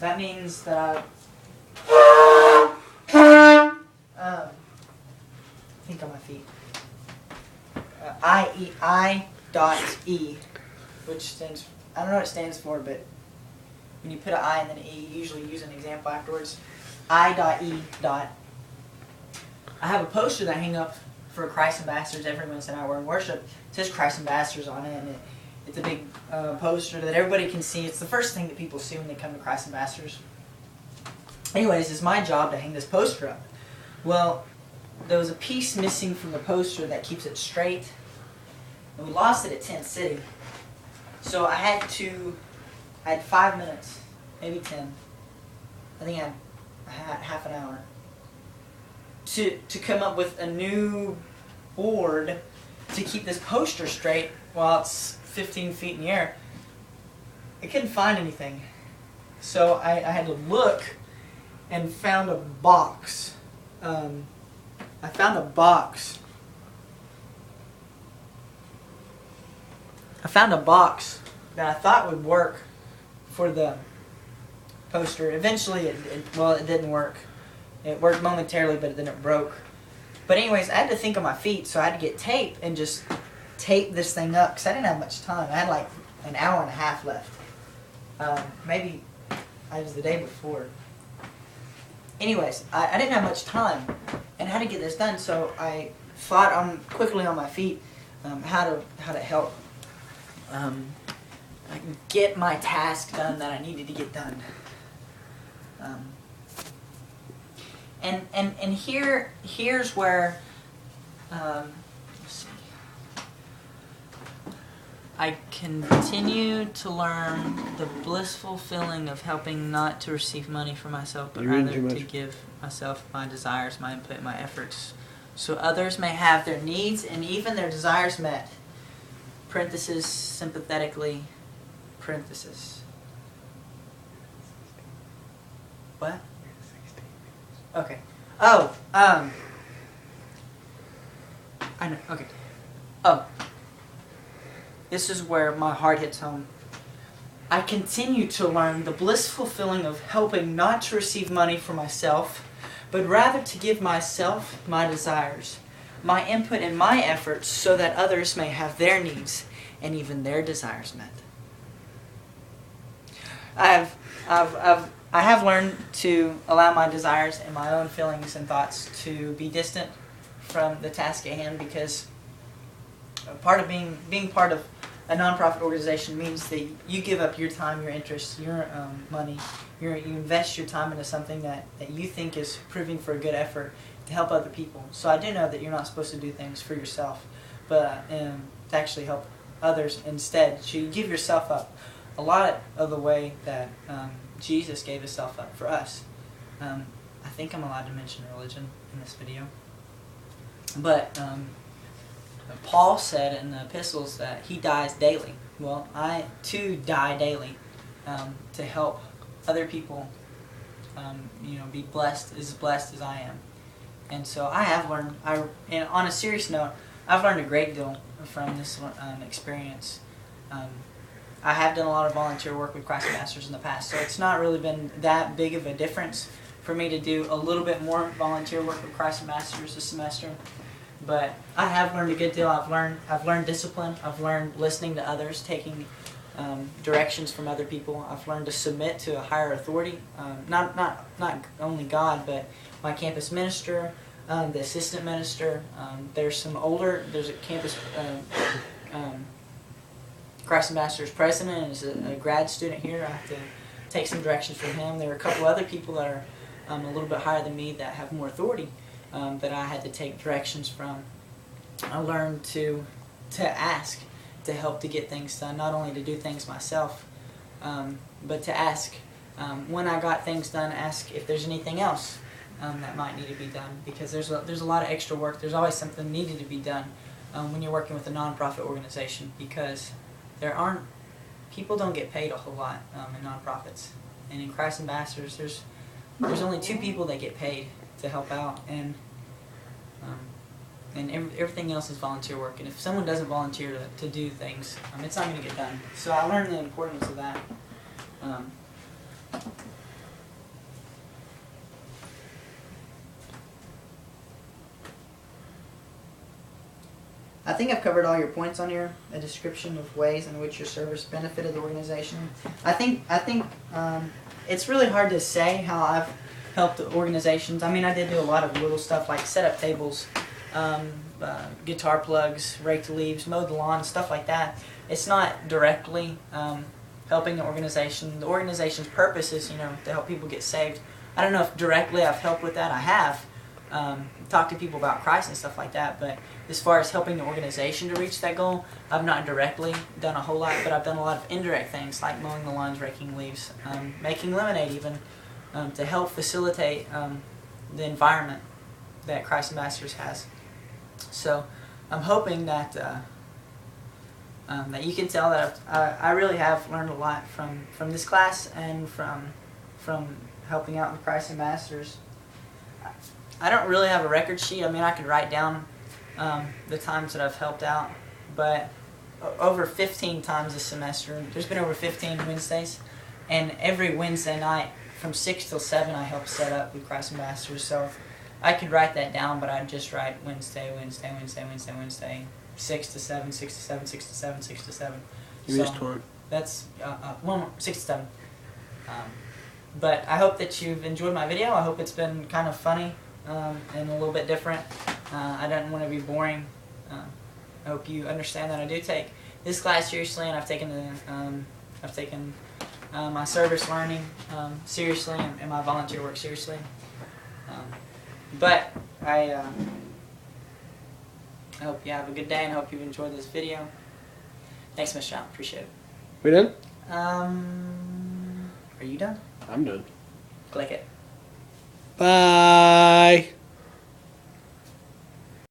that means that think on my feet. I.E., which stands, I don't know what it stands for, but when you put an I and then an E, you usually use an example afterwards. I.E. I have a poster that I hang up for Christ Ambassadors every Wednesday night we're in worship. It says Christ Ambassadors on it, and it's a big poster that everybody can see. It's the first thing that people see when they come to Christ Ambassadors. Anyways, it's my job to hang this poster up. Well, there was a piece missing from the poster that keeps it straight, and we lost it at Tent City. So I had 5 minutes, maybe 10. I think I had half an hour to come up with a new board to keep this poster straight while it's 15 feet in the air. I couldn't find anything. So I had to look and found a box. I found a box that I thought would work for the poster. Eventually, it didn't work. It worked momentarily, but then it broke. But anyways, I had to think on my feet, so I had to get tape and just tape this thing up, because I didn't have much time. I had like an hour and a half left. Maybe it was the day before. Anyways, I didn't have much time, and I had to get this done, so I thought quickly on my feet how to help get my task done that I needed to get done. And here's where let's see. I continue to learn the blissful feeling of helping not to receive money for myself, but rather to give myself my desires, my input, my efforts, so others may have their needs and even their desires met. Parenthesis, sympathetically, parenthesis. What? Okay. Oh, I know, okay. Oh. This is where my heart hits home. I continue to learn the blissful feeling of helping not to receive money for myself, but rather to give myself my desires, my input and my efforts, so that others may have their needs and even their desires met. I have learned to allow my desires and my own feelings and thoughts to be distant from the task at hand, because part of being part of a nonprofit organization means that you give up your time, your interests, your money. You invest your time into something that you think is proving for a good effort to help other people. So I do know that you're not supposed to do things for yourself, but to actually help others instead. So you give yourself up a lot of the way that Jesus gave himself up for us. I think I'm allowed to mention religion in this video. But Paul said in the epistles that he dies daily. Well, I too die daily to help other people be blessed as I am. And so I have learned, and on a serious note, I've learned a great deal from this experience. I have done a lot of volunteer work with Christ Ambassadors in the past, so it's not really been that big of a difference for me to do a little bit more volunteer work with Christ Ambassadors this semester. But I have learned a good deal. I've learned discipline. I've learned listening to others, taking directions from other people. I've learned to submit to a higher authority, not only God, but my campus minister, the assistant minister. There's a campus Christ Ambassadors president, and is a grad student here. I have to take some directions from him. There are a couple other people that are a little bit higher than me that have more authority that I had to take directions from. I learned to ask to help to get things done, not only to do things myself, but to ask when I got things done, ask if there's anything else that might need to be done, because there's a lot of extra work. There's always something needed to be done when you're working with a nonprofit organization, because people don't get paid a whole lot in nonprofits, and in Christ Ambassadors there's only 2 people that get paid to help out, and everything else is volunteer work. And if someone doesn't volunteer to do things, it's not going to get done. So I learned the importance of that. think I've covered all your points on here. A description of ways in which your service benefited the organization. I think it's really hard to say how I've helped the organizations. I mean, I did do a lot of little stuff like set up tables, guitar plugs, rake the leaves, mow the lawn, stuff like that. It's not directly helping the organization. The organization's purpose is, you know, to help people get saved. I don't know if directly I've helped with that. I have talked to people about Christ and stuff like that, but as far as helping the organization to reach that goal, I've not directly done a whole lot, but I've done a lot of indirect things like mowing the lawns, raking leaves, making lemonade even, to help facilitate the environment that Christ Ambassadors has. So I'm hoping that that you can tell that I really have learned a lot from this class and from helping out with Christ Ambassadors. I don't really have a record sheet. I mean, I could write down the times that I've helped out, but over 15 times this semester. There's been over 15 Wednesdays, and every Wednesday night from 6 till 7 I help set up with Christ Ambassadors. So I could write that down, but I'd just write Wednesday, 6 to 7, 6 to 7, 6 to 7, 6 to 7. You missed one. That's one more, 6 to 7. But I hope that you've enjoyed my video. I hope it's been kind of funny and a little bit different. I don't want to be boring. I hope you understand that I do take this class seriously, and I've taken my service learning seriously, and my volunteer work seriously. But I hope you have a good day, and I hope you've enjoyed this video. Thanks, Mr. John. Appreciate it. We done? Are you done? I'm done. Click it. Bye.